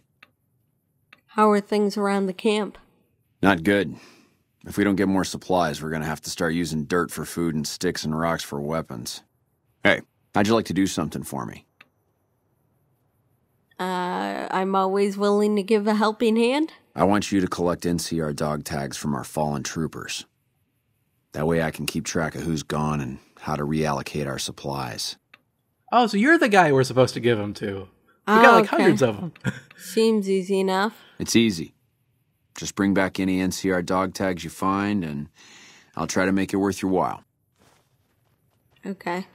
How are things around the camp? Not good. If we don't get more supplies, we're gonna have to start using dirt for food and sticks and rocks for weapons. Hey, how'd you like to do something for me? I'm always willing to give a helping hand. I want you to collect NCR dog tags from our fallen troopers. That way I can keep track of who's gone and how to reallocate our supplies. Oh, so you're the guy we're supposed to give them to. We got like hundreds of them. Seems easy enough. It's easy. Just bring back any NCR dog tags you find, and I'll try to make it worth your while. Okay.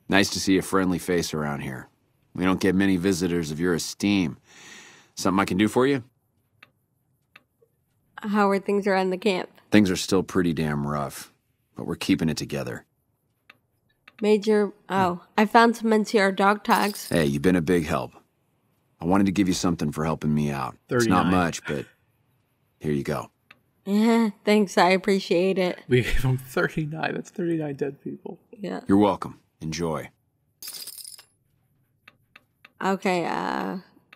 Nice to see a friendly face around here. We don't get many visitors of your esteem. Something I can do for you? How are things around the camp? Things are still pretty damn rough, but we're keeping it together. Major... Oh, I found some NCR dog tags. Hey, you've been a big help. I wanted to give you something for helping me out. 39. It's not much, but here you go. Yeah, thanks. I appreciate it. We gave him 39. That's 39 dead people. Yeah. You're welcome. Enjoy. Okay,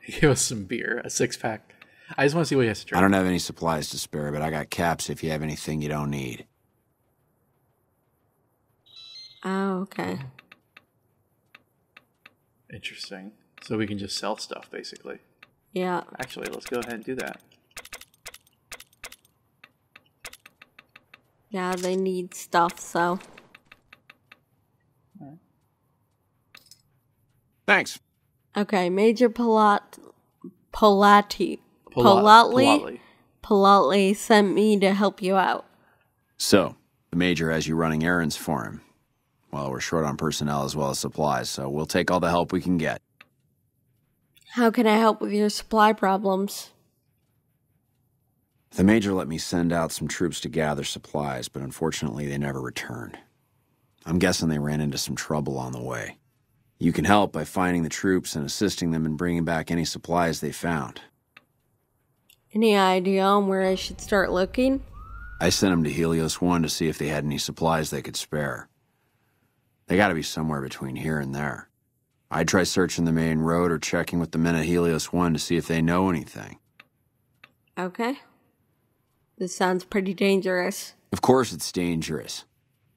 He gave us some beer, a 6-pack. I just want to see what he has to drink. I don't have any supplies to spare, but I got caps if you have anything you don't need. Oh, okay. Interesting. So we can just sell stuff, basically. Yeah. Actually, let's go ahead and do that. Yeah, they need stuff, so... Thanks. Okay, Major Polatti sent me to help you out. So, the Major has you running errands for him. Well, we're short on personnel as well as supplies, so we'll take all the help we can get. How can I help with your supply problems? The Major let me send out some troops to gather supplies, but unfortunately they never returned. I'm guessing they ran into some trouble on the way. You can help by finding the troops and assisting them in bringing back any supplies they found. Any idea on where I should start looking? I sent them to Helios 1 to see if they had any supplies they could spare. They gotta be somewhere between here and there. I'd try searching the main road or checking with the men at Helios 1 to see if they know anything. Okay. This sounds pretty dangerous. Of course it's dangerous.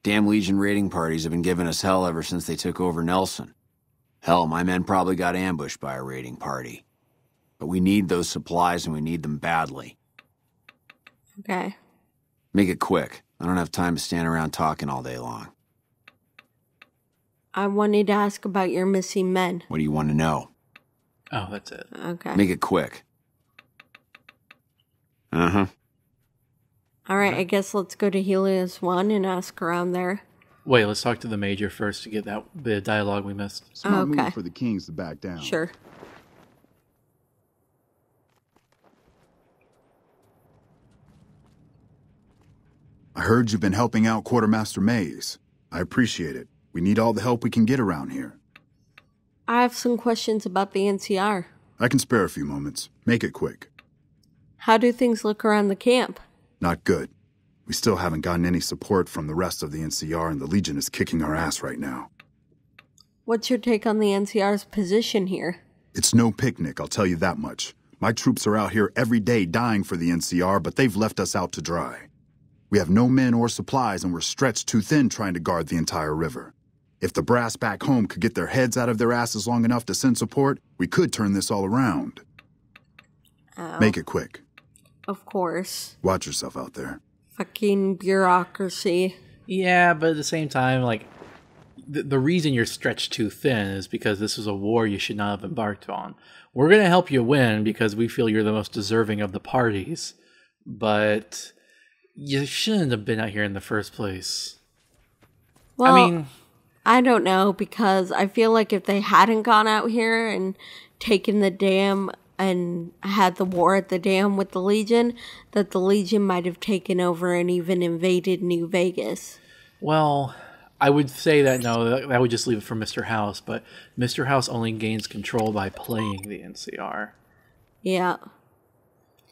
Damn Legion raiding parties have been giving us hell ever since they took over Nelson. Hell, my men probably got ambushed by a raiding party. But we need those supplies and we need them badly. Okay. Make it quick. I don't have time to stand around talking all day long. I wanted to ask about your missing men. What do you want to know? Oh, that's it. Okay. Make it quick. Uh-huh. All right, I guess let's go to Helios 1 and ask around there. Wait, let's talk to the Major first to get that bit of dialogue we missed. Smart Okay. move for the Kings to back down. Sure. I heard you've been helping out Quartermaster Mays. I appreciate it. We need all the help we can get around here. I have some questions about the NCR. I can spare a few moments. Make it quick. How do things look around the camp? Not good. We still haven't gotten any support from the rest of the NCR, and the Legion is kicking our ass right now. What's your take on the NCR's position here? It's no picnic, I'll tell you that much. My troops are out here every day dying for the NCR, but they've left us out to dry. We have no men or supplies, and we're stretched too thin trying to guard the entire river. If the brass back home could get their heads out of their asses long enough to send support, we could turn this all around. Oh, Make it quick. of course. Watch yourself out there. Fucking bureaucracy. Yeah, but at the same time, like, the reason you're stretched too thin is because this was a war you should not have embarked on. We're going to help you win because we feel you're the most deserving of the parties, but you shouldn't have been out here in the first place. Well, I mean, I don't know, because I feel like if they hadn't gone out here and taken the dam and had the war at the dam with the Legion, that the Legion might have taken over and even invaded New Vegas. well, I would say that no, that would just leave it for Mr. House, but Mr. House only gains control by playing the NCR. Yeah.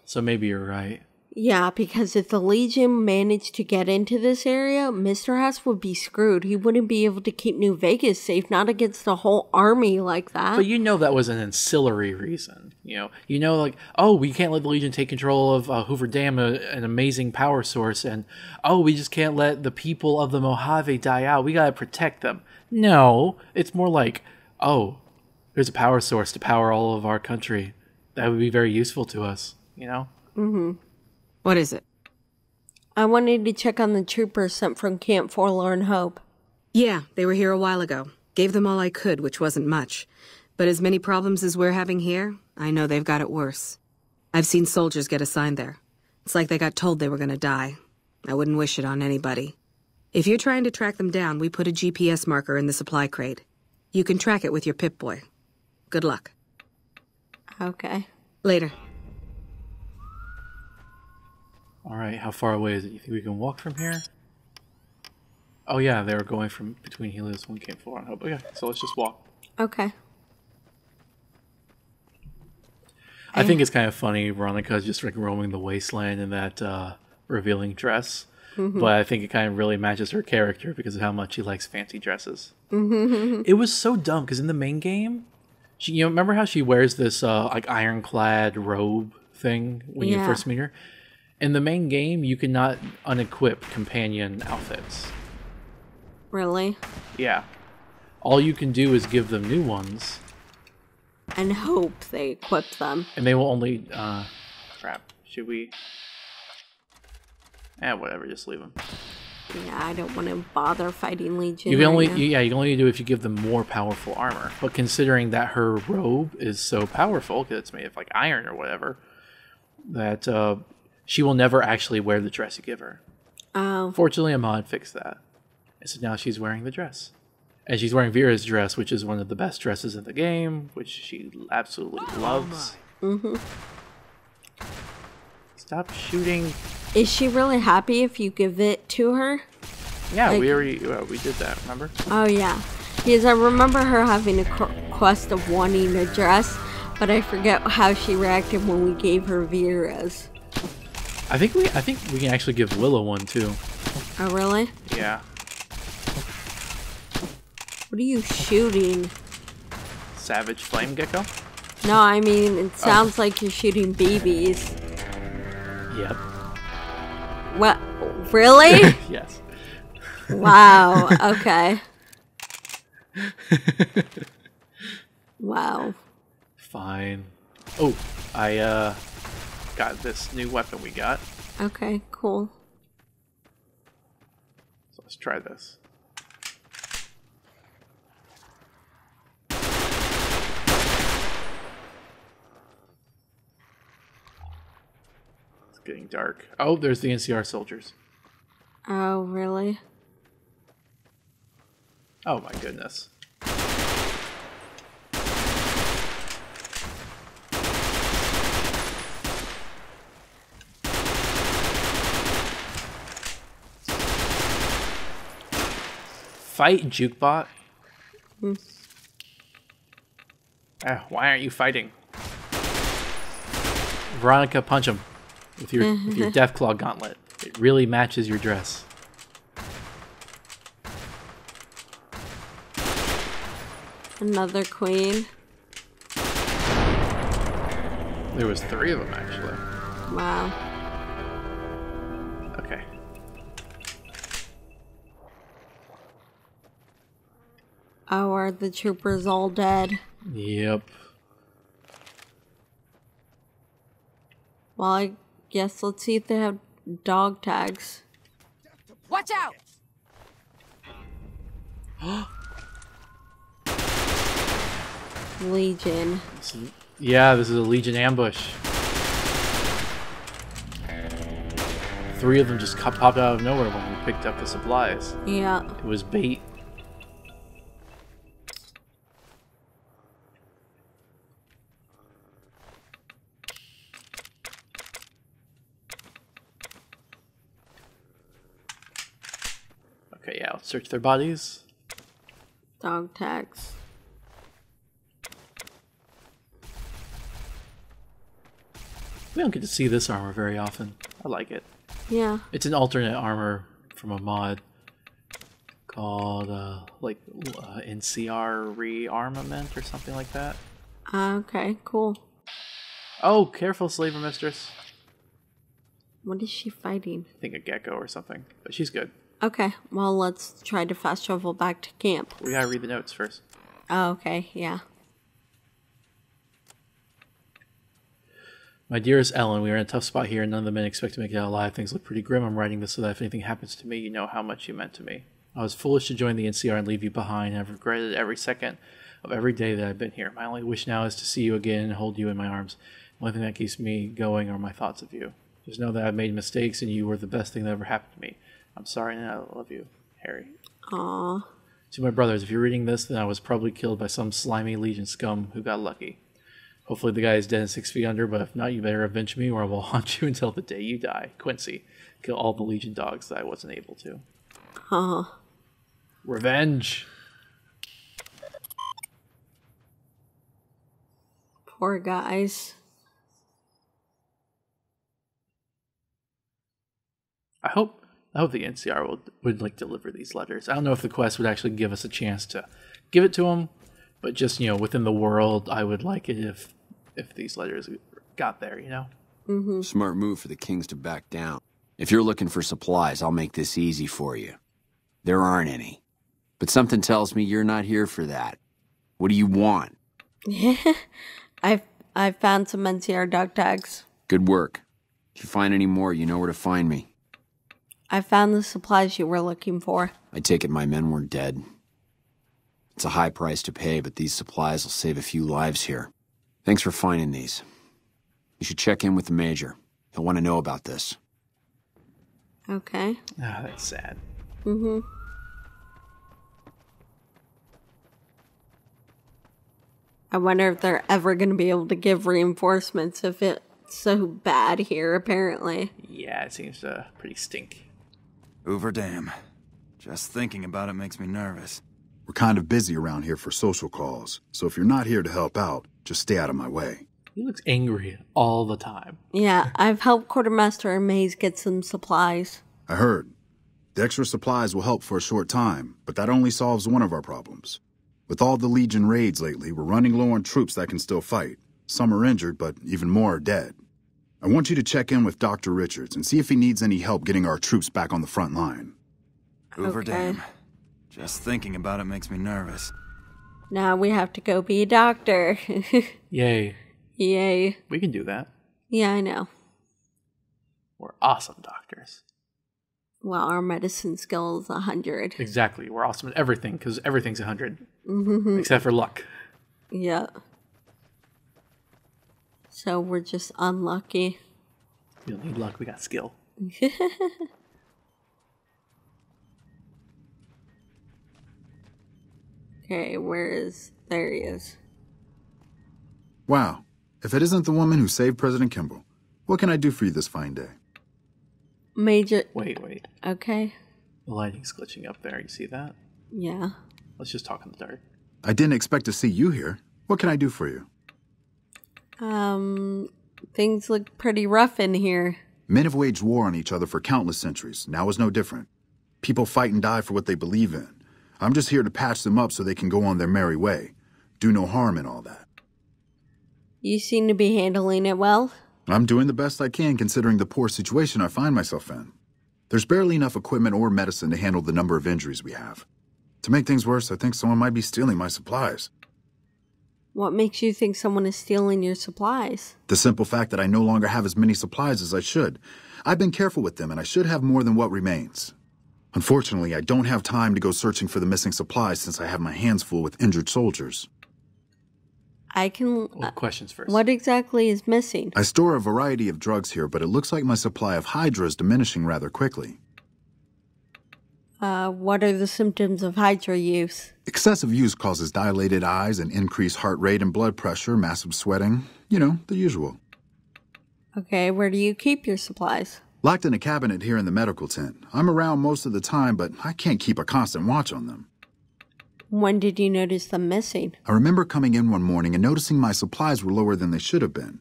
So maybe you're right. Yeah, because if the Legion managed to get into this area, Mr. House would be screwed. He wouldn't be able to keep New Vegas safe, not against the whole army like that. But you know that was an ancillary reason. Like, oh, we can't let the Legion take control of Hoover Dam, an amazing power source, and oh, we just can't let the people of the Mojave die out. We gotta protect them. No, it's more like, oh, there's a power source to power all of our country. That would be very useful to us, Mm-hmm. What is it? I wanted to check on the troopers sent from Camp Forlorn Hope. Yeah, they were here a while ago. Gave them all I could, which wasn't much. But as many problems as we're having here, I know they've got it worse. I've seen soldiers get assigned there. It's like they got told they were gonna die. I wouldn't wish it on anybody. If you're trying to track them down, we put a GPS marker in the supply crate. You can track it with your Pip-Boy. Good luck. Okay. Later. Alright, how far away is it? You think we can walk from here? Oh yeah, they were going from between Helios 1 Camp 4 on Hope. Okay, so let's just walk. Okay. I think it's kind of funny, Veronica's just like roaming the wasteland in that revealing dress. Mm-hmm. But I think it kind of really matches her character because of how much she likes fancy dresses. Mm-hmm. It was so dumb because in the main game, remember how she wears this like ironclad robe thing when you first meet her? In the main game, you cannot unequip companion outfits. Really? Yeah. All you can do is give them new ones. And hope they equip them. And they will only... crap. Should we... whatever. Just leave them. Yeah, I don't want to bother fighting Legion. You can only do it if you give them more powerful armor. But considering that her robe is so powerful, because it's made of like iron or whatever, that she will never actually wear the dress you give her. Oh. Fortunately, a mod fixed that. And so now she's wearing the dress. And she's wearing Vera's dress, which is one of the best dresses in the game, which she absolutely loves. Mm-hmm. Stop shooting. Is she really happy if you give it to her? Yeah, like, we did that, remember? Oh, yeah. Because I remember her having a quest of wanting a dress, but I forget how she reacted when we gave her Vera's. I think we can actually give Willow one, too. Oh, really? Yeah. What are you shooting? Savage flame gecko? No, I mean, it sounds like you're shooting babies. Yep. What? Really? Yes. Wow, okay. Wow. Fine. Oh, I got this new weapon we got. Okay, cool. So let's try this. Getting dark. Oh, there's the NCR soldiers. Oh, really? Oh my goodness. Fight, Jukebot. Why aren't you fighting? Veronica, punch him. With your Deathclaw gauntlet. It really matches your dress. Another queen. There was 3 of them, actually. Wow. Okay. Oh, are the troopers all dead? Yep. Well, I guess let's see if they have dog tags. Watch out! Legion. Yeah, this is a Legion ambush. 3 of them just popped out of nowhere when we picked up the supplies. Yeah. It was bait. Okay, yeah, let's search their bodies. Dog tags. We don't get to see this armor very often. I like it. Yeah. It's an alternate armor from a mod called NCR Rearmament or something like that. Okay, cool. Oh, careful, slaver mistress. What is she fighting? I think a gecko or something, but she's good. Okay, well, let's try to fast travel back to camp. We gotta read the notes first. Oh, okay, yeah. My dearest Ellen, we are in a tough spot here and none of the men expect to make it out alive. Things look pretty grim. I'm writing this so that if anything happens to me, you know how much you meant to me. I was foolish to join the NCR and leave you behind. I've regretted every second of every day that I've been here. My only wish now is to see you again and hold you in my arms. The only thing that keeps me going are my thoughts of you. Just know that I've made mistakes and you were the best thing that ever happened to me. I'm sorry and I love you, Harry. Aww. To my brothers, if you're reading this, then I was probably killed by some slimy Legion scum who got lucky. Hopefully the guy is dead and 6 feet under, but if not, you better avenge me or I will haunt you until the day you die. Quincy. Kill all the Legion dogs that I wasn't able to. Huh. Revenge! Poor guys. I hope the NCR would like deliver these letters. I don't know if the quest would actually give us a chance to give it to them, but just, you know, within the world, I would like it if these letters got there, you know? Mm-hmm. Smart move for the Kings to back down. If you're looking for supplies, I'll make this easy for you. There aren't any. But something tells me you're not here for that. What do you want? I found some NCR dog tags. Good work. If you find any more, you know where to find me. I found the supplies you were looking for. I take it my men were dead. It's a high price to pay, but these supplies will save a few lives here. Thanks for finding these. You should check in with the Major. He'll want to know about this. Okay. Ah, that's sad. Mm-hmm. I wonder if they're ever going to be able to give reinforcements if it's so bad here, apparently. Yeah, it seems pretty stink. Hoover Dam. Just thinking about it makes me nervous. We're kind of busy around here for social calls, so if you're not here to help out, just stay out of my way. He looks angry all the time. Yeah, I've helped Quartermaster and Maze get some supplies. I heard. The extra supplies will help for a short time, but that only solves one of our problems. With all the Legion raids lately, we're running low on troops that can still fight. Some are injured, but even more are dead. I want you to check in with Dr. Richards and see if he needs any help getting our troops back on the front line. Hoover Dam. Just thinking about it makes me nervous. Now we have to go be a doctor. Yay. Yay. We can do that. Yeah, I know. We're awesome doctors. Well, our medicine skill is 100. Exactly. We're awesome at everything because everything's 100. Mm-hmm. Except for luck. Yeah. So we're just unlucky. We don't need luck, we got skill. Okay, there he is. Wow. If it isn't the woman who saved President Kimball, what can I do for you this fine day? Major... Wait. Okay. The lighting's glitching up there, you see that? Yeah. Let's just talk in the dark. I didn't expect to see you here. What can I do for you? Things look pretty rough in here. Men have waged war on each other for countless centuries. Now is no different. People fight and die for what they believe in. I'm just here to patch them up so they can go on their merry way. Do no harm in all that. You seem to be handling it well. I'm doing the best I can considering the poor situation I find myself in. There's barely enough equipment or medicine to handle the number of injuries we have. To make things worse, I think someone might be stealing my supplies. What makes you think someone is stealing your supplies? The simple fact that I no longer have as many supplies as I should. I've been careful with them and I should have more than what remains. Unfortunately, I don't have time to go searching for the missing supplies since I have my hands full with injured soldiers. I can... Well, questions first. What exactly is missing? I store a variety of drugs here, but it looks like my supply of Hydra is diminishing rather quickly. What are the symptoms of Hydra use? Excessive use causes dilated eyes and increased heart rate and blood pressure, massive sweating. You know, the usual. Okay, where do you keep your supplies? Locked in a cabinet here in the medical tent. I'm around most of the time, but I can't keep a constant watch on them. When did you notice them missing? I remember coming in one morning and noticing my supplies were lower than they should have been.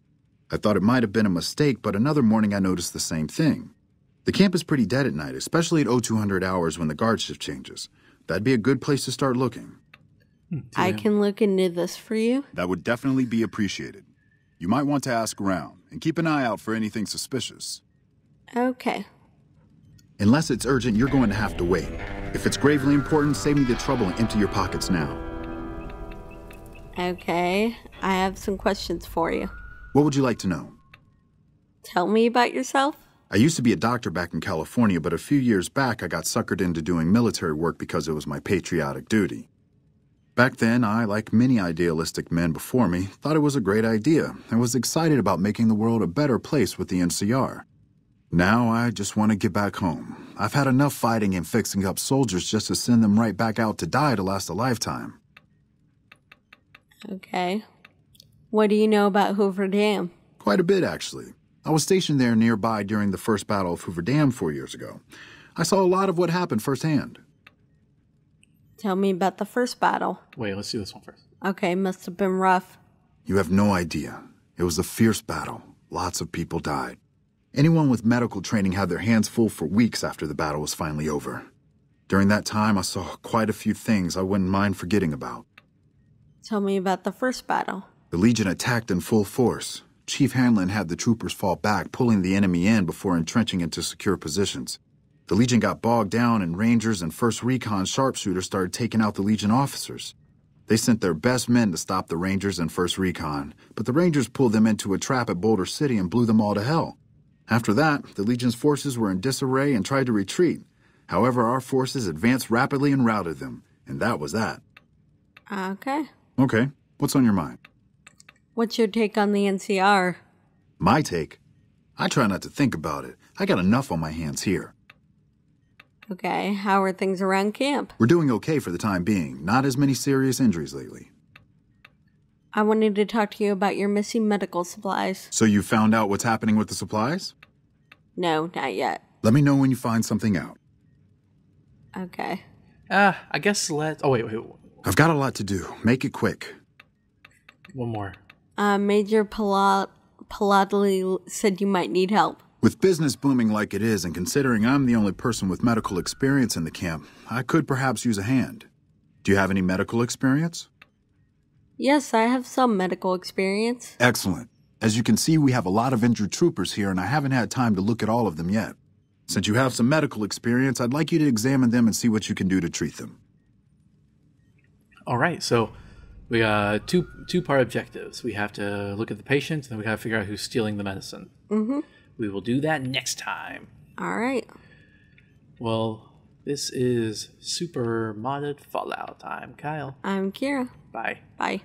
I thought it might have been a mistake, but another morning I noticed the same thing. The camp is pretty dead at night, especially at 0200 hours when the guard shift changes. That'd be a good place to start looking. I can look into this for you. That would definitely be appreciated. You might want to ask around, and keep an eye out for anything suspicious. Okay. Unless it's urgent, you're going to have to wait. If it's gravely important, save me the trouble and empty your pockets now. Okay. I have some questions for you. What would you like to know? Tell me about yourself. I used to be a doctor back in California, but a few years back I got suckered into doing military work because it was my patriotic duty. Back then, I, like many idealistic men before me, thought it was a great idea and was excited about making the world a better place with the NCR. Now I just want to get back home. I've had enough fighting and fixing up soldiers just to send them right back out to die to last a lifetime. Okay. What do you know about Hoover Dam? Quite a bit, actually. I was stationed there nearby during the first Battle of Hoover Dam 4 years ago. I saw a lot of what happened firsthand. Tell me about the first battle. Wait, let's do this one first. Okay, must have been rough. You have no idea. It was a fierce battle. Lots of people died. Anyone with medical training had their hands full for weeks after the battle was finally over. During that time, I saw quite a few things I wouldn't mind forgetting about. Tell me about the first battle. The Legion attacked in full force. Chief Hanlon had the troopers fall back, pulling the enemy in before entrenching into secure positions. The Legion got bogged down, and Rangers and 1st Recon sharpshooters started taking out the Legion officers. They sent their best men to stop the Rangers and 1st Recon, but the Rangers pulled them into a trap at Boulder City and blew them all to hell. After that, the Legion's forces were in disarray and tried to retreat. However, our forces advanced rapidly and routed them, and that was that. Okay. Okay, what's on your mind? What's your take on the NCR? My take? I try not to think about it. I got enough on my hands here. Okay, how are things around camp? We're doing okay for the time being. Not as many serious injuries lately. I wanted to talk to you about your missing medical supplies. So you found out what's happening with the supplies? No, not yet. Let me know when you find something out. Okay. I guess let's... Oh, wait. I've got a lot to do. Make it quick. One more. Major Paladli said you might need help. With business booming like it is, and considering I'm the only person with medical experience in the camp, I could perhaps use a hand. Do you have any medical experience? Yes, I have some medical experience. Excellent. As you can see, we have a lot of injured troopers here, and I haven't had time to look at all of them yet. Since you have some medical experience, I'd like you to examine them and see what you can do to treat them. All right, so we got two-part objectives. We have to look at the patient, and then we got to figure out who's stealing the medicine. Mm-hmm. We will do that next time. All right. Well, this is Super Modded Fallout. I'm Kyle. I'm Kira. Bye. Bye.